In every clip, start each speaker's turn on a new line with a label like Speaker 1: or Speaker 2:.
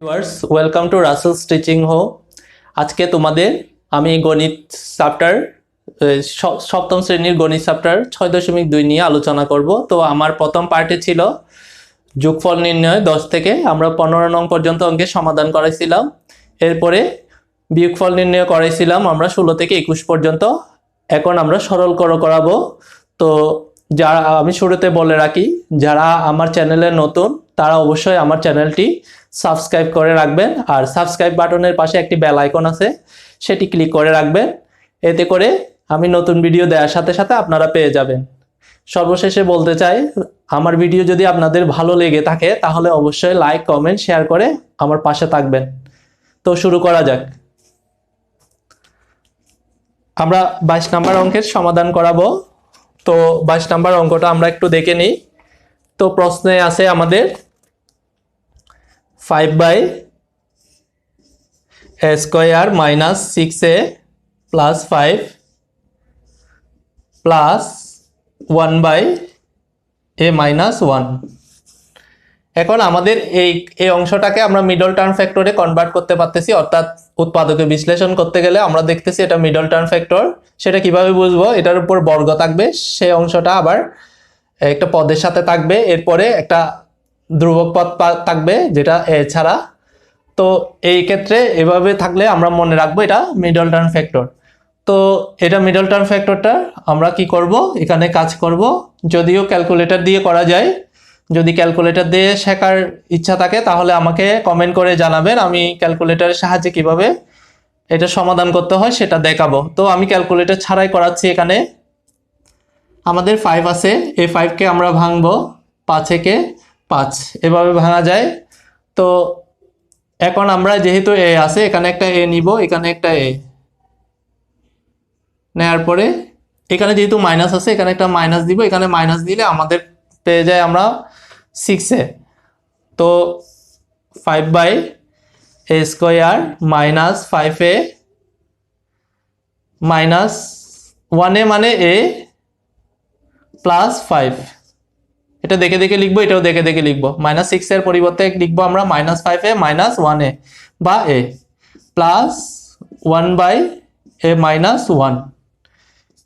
Speaker 1: Viewers welcome to রাসেলস teaching হো। আজকে তোমাদের আমি গণিত চ্যাপ্টার সপ্তম শ্রেণীর গণিত চ্যাপ্টার 6.2 নিয়ে আলোচনা করব। তো আমার প্রথম পার্টে ছিল যোগফল নির্ণয় 10 থেকে আমরা 15 নং পর্যন্ত অঙ্কের সমাধান করাইছিলাম। এরপরে বিয়োগফল নির্ণয় করাইছিলাম আমরা 16 থেকে 21 পর্যন্ত। এখন আমরা সরল করাবো। তো যারা আমি শুরুতে বলে রাখি, যারা আমার চ্যানেলে নতুন তারা অবশ্যই আমার চ্যানেলটি সাবস্ক্রাইব করে রাখবেন, আর সাবস্ক্রাইব বাটনের পাশে একটি বেল আইকন আছে, সেটি ক্লিক করে রাখবেন। এতে করে আমি নতুন ভিডিও দেওয়ার সাথে সাথে আপনারা পেয়ে যাবেন। সর্বশেষে বলতে চাই, আমার ভিডিও যদি আপনাদের ভালো লেগে থাকে তাহলে অবশ্যই লাইক, কমেন্ট, শেয়ার করে আমার পাশে থাকবেন। তো শুরু করা যাক। আমরা 22 নম্বর অঙ্কের সমাধান করাবো। তো 22 নম্বর অঙ্কটা আমরা একটু দেখে নিই। তো প্রশ্নে আছে আমাদের 5/a² - 6a + 5 + 1/a-1। এখন আমাদের এই অংশটাকে আমরা মিডল টার্ম ফ্যাক্টরে কনভার্ট করতে পারতেছি, অর্থাৎ উৎপাদকে বিশ্লেষণ করতে গেলে আমরা দেখতেছি এটা মিডল টার্ম ফ্যাক্টর। সেটা কিভাবে বুঝবো? এটার উপর বর্গ থাকবে, সেই অংশটা আবার একটা পদের সাথে থাকবে, এরপরে একটা ধ্রুবক পদ থাকবে যেটা এ ছাড়া। তো এই ক্ষেত্রে এভাবে থাকলে আমরা মনে রাখবো এটা মিডল টার্ম ফ্যাক্টর। তো এটা মিডল টার্ম ফ্যাক্টরটা আমরা কি করব, এখানে কাজ করব। যদিও ক্যালকুলেটর দিয়ে করা যায়, যদি ক্যালকুলেটর দিয়ে শেখার ইচ্ছা থাকে তাহলে আমাকে কমেন্ট করে জানাবেন, আমি ক্যালকুলেটরের সাহায্যে কিভাবে এটা সমাধান করতে হয় সেটা দেখাবো। তো আমি ক্যালকুলেটর ছাড়াই করাচ্ছি। এখানে আমাদের 5 আছে, এই 5কে আমরা ভাঙবো 5 একে 5, এভাবে ভাঙা যায়। তো এখন আমরা যেহেতু এ আছে, এখানে একটা এ নিব, এখানে একটা এ নেওয়ার পরে এখানে যেহেতু মাইনাস আছে এখানে একটা মাইনাস দিব, এখানে মাইনাস দিলে আমাদের পেয়ে যায় আমরা 6a। তো 5/a² - 5a - 1a মানে a + 5। এটা দেখে দেখে লিখবো, এটাও দেখে দেখে লিখবো। -6 এর পরিবর্তে লিখবো আমরা -5a - 1a বা a প্লাস 1/a-1।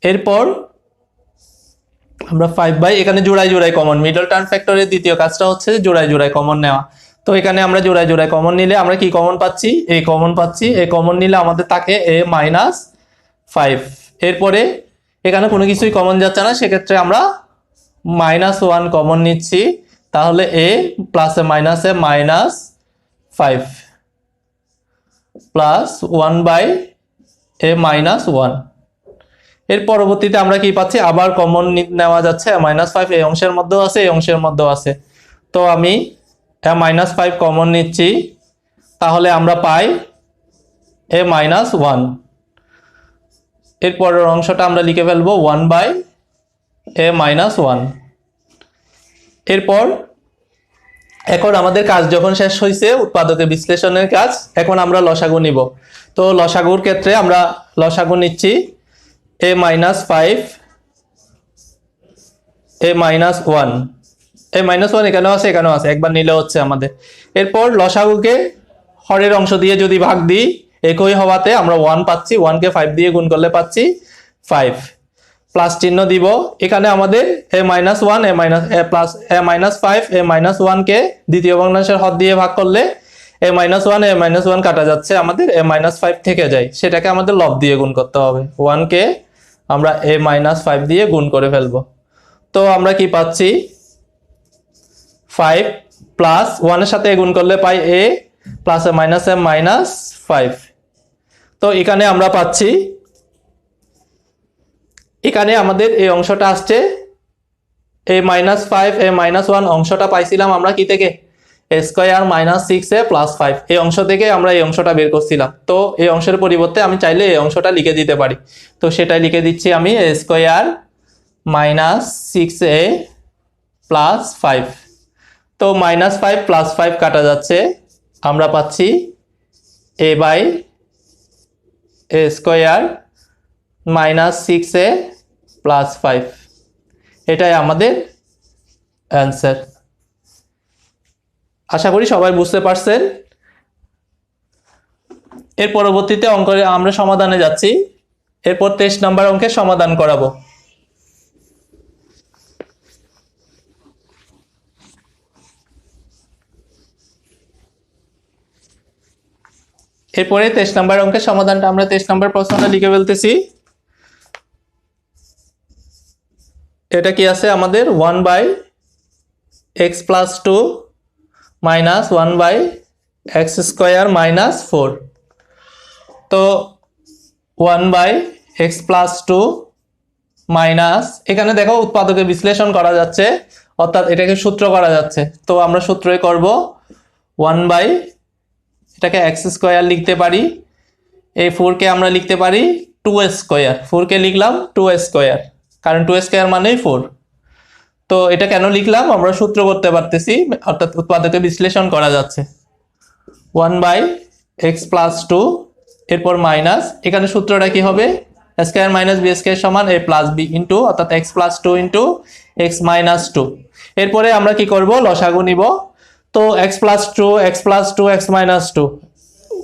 Speaker 1: এরপর আমরা 5/, এখানে জোড়ায় জোড়ায় কমন, মিডল টার্ম ফ্যাক্টরের দ্বিতীয় কাজটা হচ্ছে জোড়ায় জোড়ায় কমন নেওয়া। তো এখানে আমরা জোড়ায় জোড়ায় কমন নিলে আমরা কি কমন পাচ্ছি? a কমন পাচ্ছি। a কমন নিলে আমাদের থাকে a-5। এরপরে এখানে কোনো কিছুই কমন যাচ্ছে না, সেক্ষেত্রে আমরা -1 কমন নিচ্ছি, তাহলে a + -5 প্লাস 1/a-1। এর পরবর্তীতে আমরা কি পাচ্ছি? আবার কমন নেওয়া যাচ্ছে, -5 এই অংশের মধ্যেও আছে, এই অংশের মধ্যেও আছে। তো আমি -5 কমন নিচ্ছি, তাহলে আমরা পাই a-1। এরপরের অংশটা আমরা লিখে ফেলবো 1/a-1। এরপর এখন আমাদের কাজ যখন শেষ হয়েছে, উৎপাদকে বিশ্লেষণের কাজ, এখন আমরা লসাগু নিব। তো লসাগুর ক্ষেত্রে আমরা লসাগু নিচ্ছি a-5 a-1। a-1 এখানেও আছে, এখানেও আছে, একবার নিলে হচ্ছে আমাদের। এরপর লসাগুকে হরের অংশ দিয়ে যদি ভাগ দিই, একই হওয়াতে আমরা 1 পাচ্ছি, 1কে 5 দিয়ে গুণ করলে পাচ্ছি 5, প্লাস চিহ্ন দিব। এখানে আমাদের a-1 a-5 a-1কে দ্বিতীয় ভগ্নাংশের হর দিয়ে ভাগ করলে a-1 a-1 কাটা যাচ্ছে, আমাদের a-5 থেকে যায়, সেটাকে আমাদের লব দিয়ে গুণ করতে হবে। 1কে আমরা a-5 দিয়ে গুণ করে ফেলবো। তো আমরা কি পাচ্ছি? 5 প্লাস 1 এর সাথে গুণ করলে পাই a প্লাস a-5। তো এখানে আমরা পাচ্ছি, এখানে আমাদের এই অংশটা আসছে a-5 a-1 অংশটা পাইছিলাম আমরা কি থেকে? a² - 6a + 5 এই অংশ থেকে আমরা এই অংশটা বের করছিলাম। তো এই অংশের পরিবর্তে আমি চাইলে এই অংশটা লিখে দিতে পারি, তো সেটাই লিখে দিচ্ছি আমি a² - 6a + 5। তো -5 + 5 কাটা যাচ্ছে, আমরা পাচ্ছি a/a² - 6a + 5। এটাই আমাদের অ্যান্সার। আশা করি সবাই বুঝতে পারছেন। এর পরবর্তীতে অঙ্কে আমরা সমাধানে যাচ্ছি। এরপর 23 নম্বর অঙ্কের সমাধান করাবো। এরপরে 23 নম্বর অঙ্কের সমাধানটা আমরা 23 নম্বর প্রশ্নটা লিখে ফেলতেছি। এটা কি আছে আমাদের 1/x + 2 - 1/x স্কয়ার - 4। তো 1/x + 2 মাইনাস, এখানে দেখো উৎপাদকে বিশ্লেষণ করা যাচ্ছে, অর্থাৎ এটাকে সূত্র করা যাচ্ছে। তো আমরা সূত্রই করব 1/ এটাকে x স্কয়ার লিখতে পারি, এই 4 কে আমরা লিখতে পারি 2 স্কয়ার। 4 কে লিখলাম 2 স্কয়ার, কারণ 2 স্কয়ার মানেই 4। তো এটা কেন লিখলাম, আমরা সূত্র করতে পারতেছি, অর্থাৎ উৎপাদকে বিশ্লেষণ করা যাচ্ছে। 1/x + 2 এরপর মাইনাস, এখানে সূত্রটা কি হবে, a স্কয়ার - b স্কয়ার সমান a + b ইনটু, অর্থাৎ x + 2 ইনটু x - 2। এরপরে আমরা কি করব, লসাগু নিব। তো x + 2 x + 2 x - 2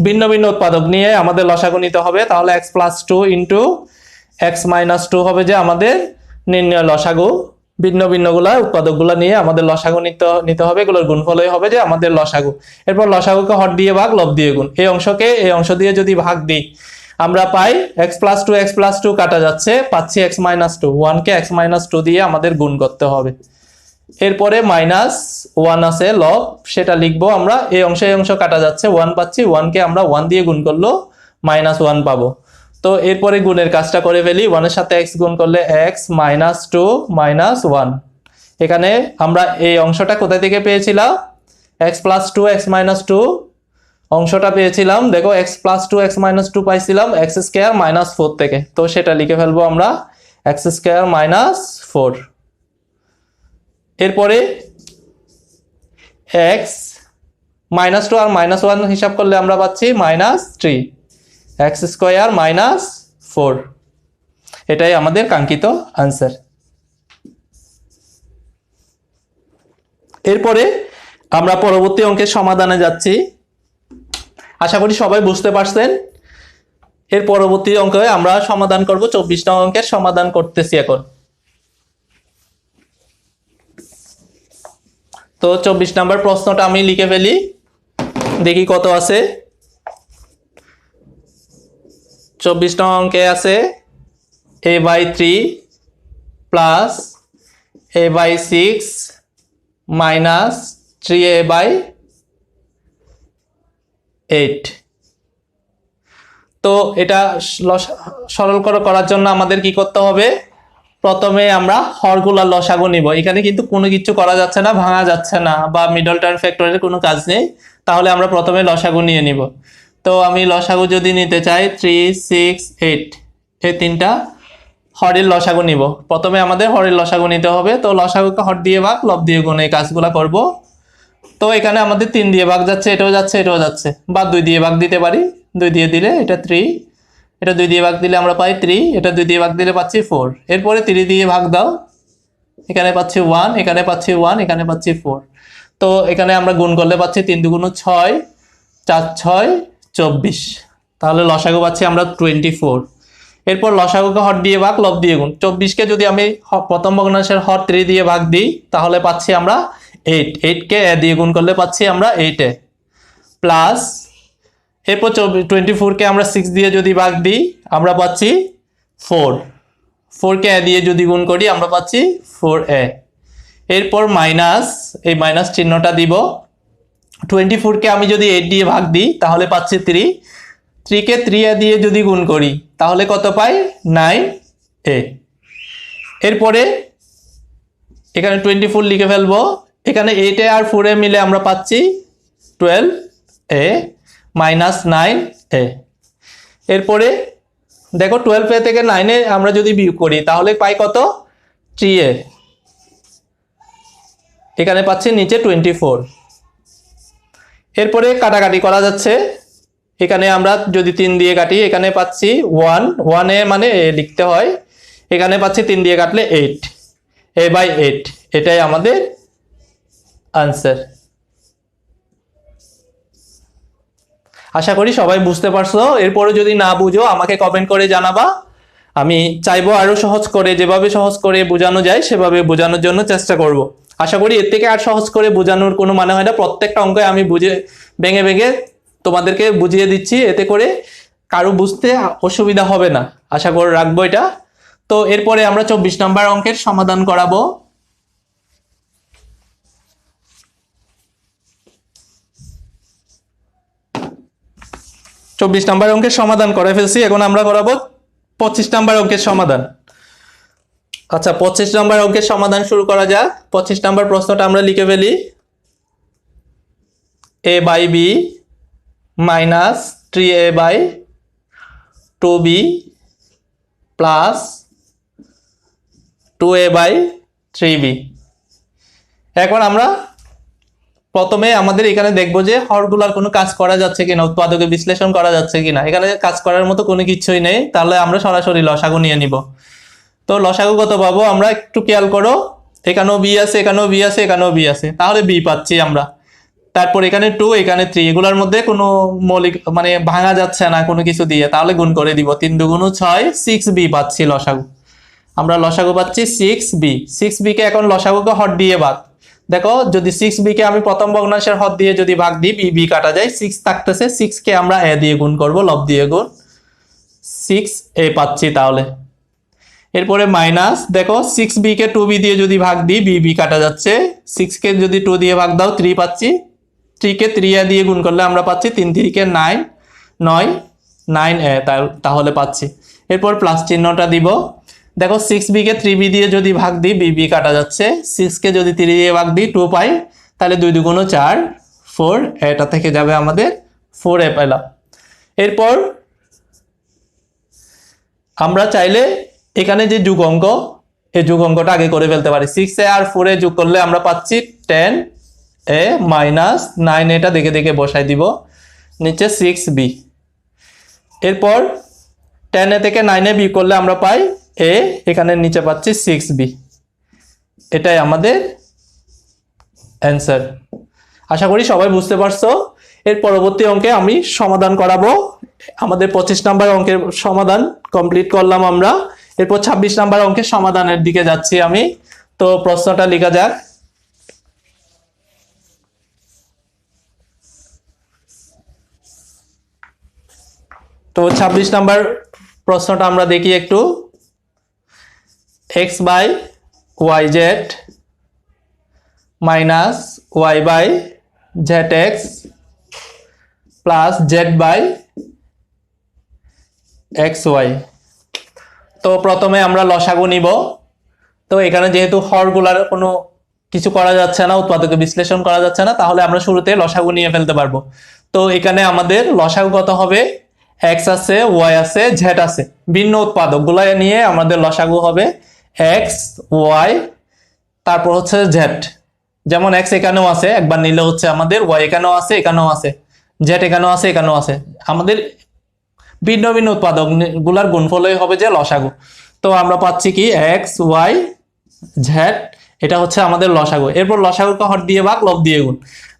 Speaker 1: ভিন্ন ভিন্ন উৎপাদক নিয়ে আমাদের লসাগু নিতে হবে। তাহলে x + 2 ইনটু x - 2 হবে যে আমাদের নির্ণয় লসাগু। ভিন্ন ভিন্নগুলা উৎপাদকগুলো নিয়ে আমাদের লসাগু নিতে হবে, এগুলোর গুণফলই হবে যে আমাদের লসাগু। এরপর লসাগুকে হর দিয়ে ভাগ, লব দিয়ে গুণ। এই অংশকে এই অংশ দিয়ে যদি ভাগ দিই, আমরা পাই x + 2 x + 2 কাটা যাচ্ছে, পাচ্ছি x - 2। 1 কে x - 2 দিয়ে আমাদের গুণ করতে হবে। এরপরে -1 আছে লব, সেটা লিখবো আমরা। এই অংশ কাটা যাচ্ছে, 1 পাচ্ছি, 1 কে আমরা 1 দিয়ে গুণ করলো -1 পাবো। তো এরপরে গুণের কাজটা করে ফেলি। 1 এর সাথে x গুণ করলে x - 2 - 1। এখানে আমরা এই অংশটা কোথা থেকে পেয়েছিলাম, x + 2 x - 2 অংশটা পেয়েছিলাম। দেখো x + 2 x - 2 পাইছিলাম x স্কয়ার - 4 থেকে। তো সেটা লিখে ফেলবো আমরা x স্কয়ার - 4। এরপরে x -2 আর -1 হিসাব করলে আমরা পাচ্ছি -3 x স্কয়ার - 4। এটাই আমাদের কাঙ্ক্ষিত আনসার। এরপরে আমরা পরবর্তী অঙ্কের সমাধানে যাচ্ছি। আশা করি সবাই বুঝতে পারছেন। এর পরবর্তী অঙ্কে আমরা সমাধান করব। 24 নং অঙ্কের সমাধান করতেছি এখন। তো 24 নম্বর প্রশ্নটা আমি লিখে ফেলি, দেখি কত আছে। 24 নং অঙ্কে আছে a/3 plus a/6 minus 3a/8। তো এটা সরল করার জন্য আমাদের কি করতে হবে, প্রথমে আমরা হরগুলার লসাগু নিব। এখানে কিন্তু কোনো কিছু করা যাচ্ছে না, ভাঙা যাচ্ছে না, বা মিডল টার্ম ফ্যাক্টরের কোনো কাজ নেই। তাহলে আমরা প্রথমে লসাগু নিয়ে নিব। তো আমি লসাগু যদি নিতে চাই 3 6 8, এই তিনটা হরের লসাগু নিব। প্রথমে আমাদের হরের লসাগু নিতে হবে। তো লসাগুকে হর দিয়ে ভাগ, লব দিয়ে গুণ, এই কাজগুলো করব। তো এখানে আমাদের 3 দিয়ে ভাগ যাচ্ছে, এটাও যাচ্ছে, এটাও যাচ্ছে, বা 2 দিয়ে ভাগ দিতে পারি। 2 দিয়ে দিলে এটা 3, এটা 2 দিয়ে ভাগ দিলে আমরা পাই 3, এটা 2 দিয়ে ভাগ দিলে পাচ্ছি 4। এরপরে 3 দিয়ে ভাগ দাও, এখানে পাচ্ছি 1, এখানে পাচ্ছি 1, এখানে পাচ্ছি 4। তো এখানে আমরা গুণ করলে পাচ্ছি 3 × 2 = 6, 4 6 24। তাহলে লসাগু পাচ্ছি আমরা 24। এরপর লসাগুকে হর দিয়ে ভাগ, লব দিয়ে গুণ। 24 কে যদি আমি প্রথম ভগ্নাংশের হর 3 দিয়ে ভাগ দিই, তাহলে পাচ্ছি আমরা 8। 8 কে a দিয়ে গুণ করলে পাচ্ছি আমরা 8 প্লাস, এরপর 24 কে আমরা 6 দিয়ে যদি ভাগ দিই, আমরা পাচ্ছি 4। 4 কে a দিয়ে যদি গুণ করি, আমরা পাচ্ছি 4a। এরপর মাইনাস, এই মাইনাস চিহ্নটা দিব। 24 কে আমি যদি 8 দিয়ে ভাগ দিই, তাহলে পাচ্ছি 3। 3 কে 3a দিয়ে যদি গুণ করি, তাহলে কত পাই, 9a। এরপরে এখানে 24 লিখে ফেলবো। এখানে 8a আর 4a মিলে আমরা পাচ্ছি 12a মাইনাস 9a। এরপরে দেখো 12a থেকে 9a আমরা যদি বিয়োগ করি, তাহলে পাই কত, 3a। এখানে পাচ্ছি নিচে 24। এরপরে কাটাকাটি করা যাচ্ছে। এখানে আমরা যদি 3 দিয়ে কাটি, এখানে পাচ্ছি 1, 1a মানে a লিখতে হয়। এখানে পাচ্ছি 3 দিয়ে কাটলে 8, a/8। এটাই আমাদের আনসার। আশা করি সবাই বুঝতে পারছো। এরপরে যদি না বুঝো আমাকে কমেন্ট করে জানাবা, আমি চাইবো আরো সহজ করে, যেভাবে সহজ করে বোঝানো যায় সেভাবে বোঝানোর জন্য চেষ্টা করব। আশা করি এর থেকে আর সহজ করে বোঝানোর কোনো মানে হয় না। প্রত্যেকটা অঙ্কে আমি বুঝে ভেঙে ভেঙে তোমাদেরকে বুঝিয়ে দিচ্ছি, এতে করে কারো বুঝতে অসুবিধা হবে না, আশা করে রাখবো এটা। তো এরপরে আমরা 24 নম্বর অঙ্কের সমাধান করাবো। 24 নম্বর অঙ্কের সমাধান করে ফেলছি, এখন আমরা করাবো 25 নম্বর অঙ্কের সমাধান। আচ্ছা, 25 নম্বর অঙ্কের সমাধান শুরু করা যাক। 25 নম্বর প্রশ্নটা আমরা লিখে ফেলি। a by B minus 3a by 2b plus 2a by 3b। এখন আমরা প্রথমে আমাদের এখানে দেখবো যে হরগুলার কোনো কাজ করা যাচ্ছে কিনা, উৎপাদকে বিশ্লেষণ করা যাচ্ছে কিনা। এখানে কাজ করার মতো কোনো কিছুই নেই, তাহলে আমরা সরাসরি লসাগু নিয়ে নিব। তো লসাগু কত পাবো আমরা একটু খেয়াল করো, এখানেও বি আছে, এখানেও বি আছে, এখানেও বি আছে, তাহলে বি পাচ্ছি আমরা। তারপর এখানে 2, এখানে 3, এগুলোর মধ্যে কোনো মৌলিক মানে ভাঙা যাচ্ছে না কোনো কিছু দিয়ে, তাহলে গুণ করে দিব। 3 দুগুণ 6, 6b পাচ্ছি লসাগু। আমরা লসাগু পাচ্ছি 6b। 6b কে এখন লসাগুকে হর দিয়ে ভাগ। দেখো, যদি 6b কে আমি প্রথম ভগ্নাংশের হর দিয়ে যদি ভাগ দিই, b কাটা যায়, 6 থাকতেছে, 6 কে আমরা a দিয়ে গুণ করব, লব দিয়ে গুণ, 6a পাচ্ছি তাহলে। এরপরে মাইনাস, দেখো 6b কে 2b দিয়ে যদি ভাগ দিই, b কাটা যাচ্ছে, 6 কে যদি 2 দিয়ে ভাগ দাও 3 পাচ্ছি, 3 কে 3a দিয়ে গুণ করলে আমরা পাচ্ছি 3 3 কে 9, 9a তাহলে পাচ্ছি। এরপর প্লাস চিহ্নটা দিব। দেখো 6b কে 3b দিয়ে যদি ভাগ দিই, b কাটা যাচ্ছে, 6 কে যদি 3 দিয়ে ভাগ দিই 2 পাই, তাহলে 2 দুগুণ 4, 4, এটা থেকে যাবে আমাদের 4a পেলাম। এরপর আমরা চাইলে এখানে যে যোগ অঙ্ক, এই যোগ অঙ্কটা আগে করে ফেলতে পারি। 6a আর 4a যোগ করলে আমরা পাচ্ছি 10a মাইনাস 9, এটা দেখে দেখে বসাই দিব, নিচে 6b। এরপর 10a থেকে 9a বিয়োগ করলে আমরা পাই a, এখানে নিচে পাচ্ছি 6b। এটাই আমাদের অ্যান্সার। আশা করি সবাই বুঝতে পারছো। এর পরবর্তী অঙ্কে আমি সমাধান করাবো। আমাদের 25 নম্বর অঙ্কের সমাধান কমপ্লিট করলাম আমরা। এরপর 26 নম্বর অঙ্কের সমাধানের দিকে যাচ্ছি আমি। তো প্রশ্নটা লেখা যাক। তো 26 নম্বর প্রশ্নটা আমরা দেখি একটু। x by Y Z minus Y by Z X plus Z by x Y. তো প্রথমে আমরা লসাগু নিব। তো এখানে যেহেতু হরগুলার কোনো কিছু করা যাচ্ছে না, উৎপাদকে বিশ্লেষণ করা যাচ্ছে না, তাহলে আমরা শুরুতে লসাগু নিয়ে ফেলতে পারবো। তো এখানে আমাদের লসাগু কত হবে, এক্স আছে, ওয়াই আছে, জেড আছে, ভিন্ন উৎপাদকগুলো নিয়ে আমাদের লসাগু হবে এক্স, ওয়াই, তারপর হচ্ছে জেড। যেমন এক্স এখানেও আছে, একবার নিলে হচ্ছে আমাদের ওয়াই এখানেও আছে, এখানেও আছে, জেড এখানেও আছে, এখানেও আছে, আমাদের ভিন্ন ভিন্ন উৎপাদক গুলার গুণফলই হবে যে লসাগু। তো আমরা পাচ্ছি কি এক্স, ওয়াই, জেড, এটা হচ্ছে আমাদের লসাগু। এরপর লসাগুকে হর দিয়ে ভাগ, লব দিয়ে গুণ।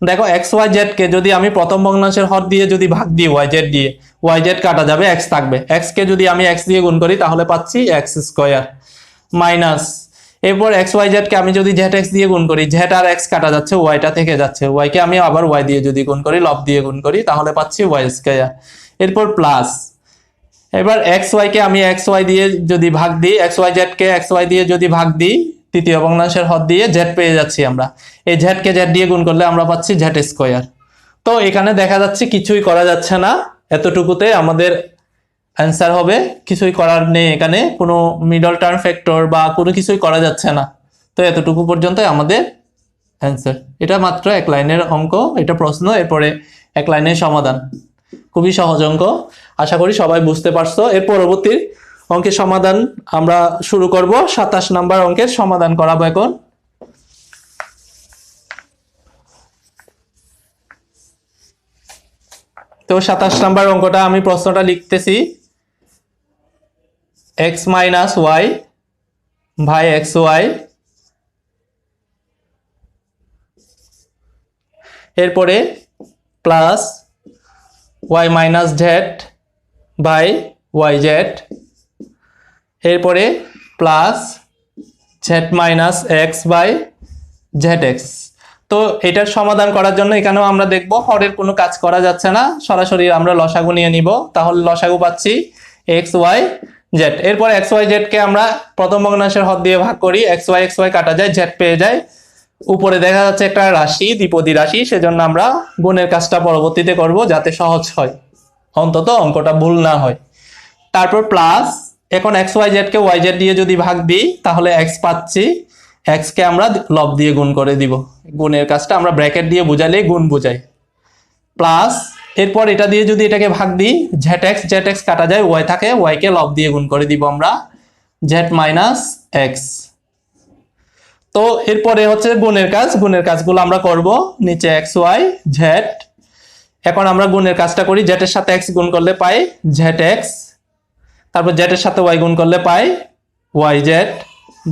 Speaker 1: দেখো এক্স ওয়াই জেড কে যদি আমি প্রথম ভগ্নাংশের হর দিয়ে যদি ভাগ দিই ওয়াই জেড দিয়ে, ওয়াই জেড কাটা যাবে, এক্স থাকবে, এক্স কে যদি আমি এক্স দিয়ে গুণ করি তাহলে পাচ্ছি এক্স স্কোয়ার মাইনাস। এরপর এক্স ওয়াই জেড কে আমি যদি জেড এক্স দিয়ে গুণ করি, জেড আর এক্স কাটা যাচ্ছে, ওয়াইটা থেকে যাচ্ছে, ওয়াই কে আমি আবার ওয়াই দিয়ে যদি গুণ করি, লব দিয়ে গুণ করি, তাহলে পাচ্ছি ওয়াই স্কোয়ার। এরপর প্লাস, এবার এক্স ওয়াই কে আমি এক্স ওয়াই দিয়ে যদি ভাগ দিই, এক্স ওয়াই জেড কে এক্স ওয়াই দিয়ে যদি ভাগ দিই, তৃতীয় ভগ্নাংশের হর দিয়ে জেড পেয়ে যাচ্ছি আমরা। এই জেড কে জেড দিয়ে গুণ করলে আমরা পাচ্ছি জেড স্কোয়ার। তো এখানে দেখা যাচ্ছে কিছুই করা যাচ্ছে না, এতটুকুতে আমাদের অ্যান্সার হবে। কিছুই করার নেই, এখানে কোনো মিডল টার্ম ফ্যাক্টর বা কোনো কিছুই করা যাচ্ছে না। তো এতটুকু পর্যন্তই আমাদের অ্যান্সার। এটা মাত্র এক লাইনের অঙ্ক, এটা প্রশ্ন, এরপরে এক লাইনের সমাধান। খুবই সহজ অঙ্ক, আশা করি সবাই বুঝতে পারছো। এর পরবর্তী অঙ্কের সমাধান আমরা শুরু করব। 27 নম্বর অঙ্কের সমাধান করাবো এখন। তো 27 নম্বর অঙ্কটা আমি প্রশ্নটা লিখতেছি। X minus Y by x y, এরপরে plus y minus z by Y z, এরপরে plus z minus x by Z x. তো এটার সমাধান করার জন্য এখানেও আমরা দেখব হরের কোনো কাজ করা যাচ্ছে না, সরাসরি আমরা লসাগু নিয়ে নিব। তাহলে লসাগু পাচ্ছি এক্স ওয়াই জেড। এরপর এক্স ওয়াই জেড কে আমরা প্রথম ভগ্নাংশের হর দিয়ে ভাগ করি, এক্স ওয়াই কাটা যায়, জেড পেয়ে যায়। উপরে দেখা যাচ্ছে একটা রাশি, দ্বিপদী রাশি, সেজন্য আমরা গুণের কাজটা পরবর্তীতে করব যাতে সহজ হয়, অন্তত অঙ্কটা ভুল না হয়। তারপর প্লাস, এখন এক্স ওয়াই জেড কে ওয়াই জেড দিয়ে যদি ভাগ দিই তাহলে এক্স পাচ্ছি, এক্স কে আমরা লব দিয়ে গুণ করে দিব। গুণের কাজটা আমরা ব্র্যাকেট দিয়ে বুঝালে গুণ বুঝাই। প্লাস এরপর এটা দিয়ে যদি এটাকে ভাগ দিই, জেড এক্স কাটা যায়, ওয়াই থাকে, ওয়াই কে লব দিয়ে গুণ করে দিব আমরা, জেড মাইনাস এক্স। তো এরপরে হচ্ছে গুণের কাজ, গুণের কাজগুলো আমরা করব। নিচে এক্স ওয়াই জেড, এখন আমরা গুণের কাজটা করি। জেড এর সাথে এক্স গুণ করলে পাই জেড এক্স, তারপর জেড এর সাথে ওয়াই গুণ করলে পাই ওয়াই জেড,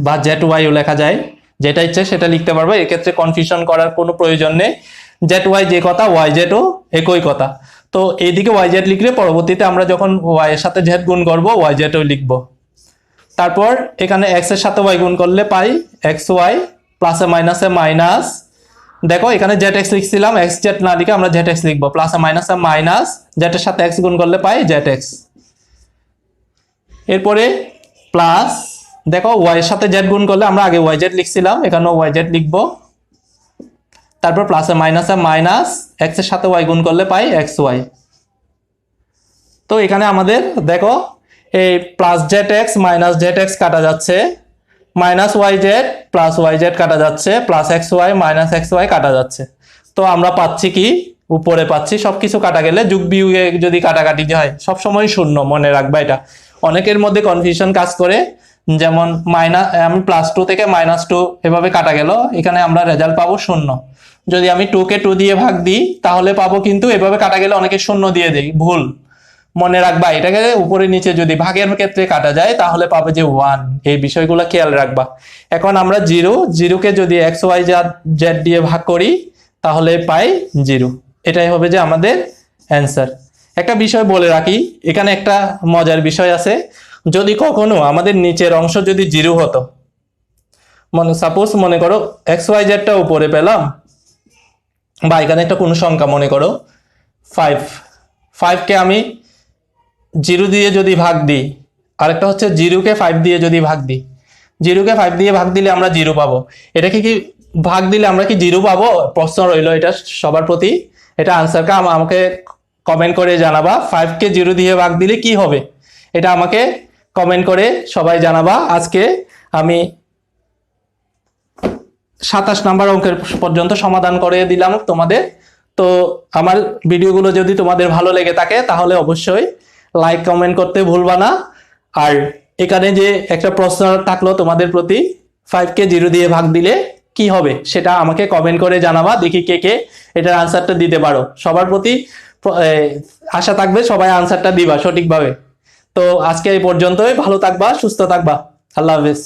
Speaker 1: বা জেড ওয়াইও লেখা যায়, যেটা ইচ্ছে সেটা লিখতে পারবো, এক্ষেত্রে কনফিউশন করার কোনো প্রয়োজন নেই। জেড ওয়াই যে কথা, ওয়াই জেডও একই কথা। তো এইদিকে ওয়াই জেড লিখলে পরবর্তীতে আমরা যখন ওয়াই এর সাথে জেড গুণ করবো ওয়াই জেডও লিখবো। তারপর এখানে এক্স এর সাথে ওয়াই গুণ করলে পাই এক্স ওয়াই, প্লাসে মাইনাসে মাইনাস, দেখো এখানে জেড এক্স লিখছিলাম, এক্স জেড না লিখে আমরা জেড এক্স লিখবো, প্লাসে মাইনাসে মাইনাস, জেড এর সাথে এক্স গুণ করলে পাই জেড এক্স। এরপরে প্লাস, দেখো ওয়াই এর সাথে জেড গুণ করলে আমরা আগে ওয়াই জেড লিখছিলাম, এখানেও ওয়াই জেড লিখবো। তারপর প্লাসে মাইনাসে মাইনাস, এক্স এর সাথে ওয়াই গুণ করলে পাই এক্স ওয়াই। তো এখানে আমাদের দেখো এই plus Z X minus Z X কাটা যাচ্ছে, minus Y Z plus Y Z কাটা যাচ্ছে, plus X Y minus X Y কাটা যাচ্ছে। তো আমরা পাচ্ছি কি, উপরে পাচ্ছি সবকিছু কাটা গেলে যোগ বিয়োগে যদি কাটাকাটি হয় সবসময় শূন্য, মনে রাখবা এটা। অনেকের মধ্যে কনফিউশন কাজ করে, যেমন আমি +2 থেকে -2 এভাবে কাটা গেল, এখানে আমরা রেজাল্ট পাবো 0। যদি আমি 2 কে 2 দিয়ে ভাগ দিই তাহলে পাবো, কিন্তু এভাবে কাটা গেলে অনেকে 0 দিয়ে দেয়, ভুল। মনে রাখবা এটাকে উপরে নিচে যদি ভাগের ক্ষেত্রে কাটা যায় তাহলে পাবে যে 1, এই বিষয়গুলো খেয়াল রাখবা। এখন আমরা জিরোকে যদি এক্স ওয়াই জেড দিয়ে ভাগ করি তাহলে পাই 0, এটাই হবে যে আমাদের অ্যান্সার। একটা বিষয় বলে রাখি, এখানে একটা মজার বিষয় আছে, যদি কখনো আমাদের নিচের অংশ যদি 0 হতো, সাপোজ মনে করো এক্স ওয়াই জেডটা উপরে পেলাম, বা এখানে একটা কোনো সংখ্যা মনে করো 5 কে আমি 0 দিয়ে যদি ভাগ দিই, আরেকটা হচ্ছে 0 কে 5 দিয়ে যদি ভাগ দিই, 0 কে 5 দিয়ে ভাগ দিলে আমরা 0 পাবো। এটাকে কি ভাগ দিলে আমরা কি 0 পাবো? প্রশ্ন রইল এটা সবার প্রতি। এটা আনসারটা আমাকে কমেন্ট করে জানাবা, 5 কে 0 দিয়ে ভাগ দিলে কি হবে, এটা আমাকে কমেন্ট করে সবাই জানাবা। আজকে আমি 27 নাম্বার অঙ্কের পর্যন্ত সমাধান করে দিলাম তোমাদের। তো আমার ভিডিওগুলো যদি তোমাদের ভালো লেগে থাকে তাহলে অবশ্যই লাইক কমেন্ট করতে ভুলবা না। আর এখানে যে একটা প্রশ্ন থাকলো তোমাদের প্রতি, 5 কে 0 দিয়ে ভাগ দিলে কি হবে সেটা আমাকে কমেন্ট করে জানাবা, দেখি কে কে এটার আনসারটা দিতে পারো। সবার প্রতি আশা থাকবে সবাই আনসারটা দিবা সঠিকভাবে। তো আজকে এই পর্যন্তই, ভালো থাকবা, সুস্থ থাকবা, আল্লাহ হাফেজ।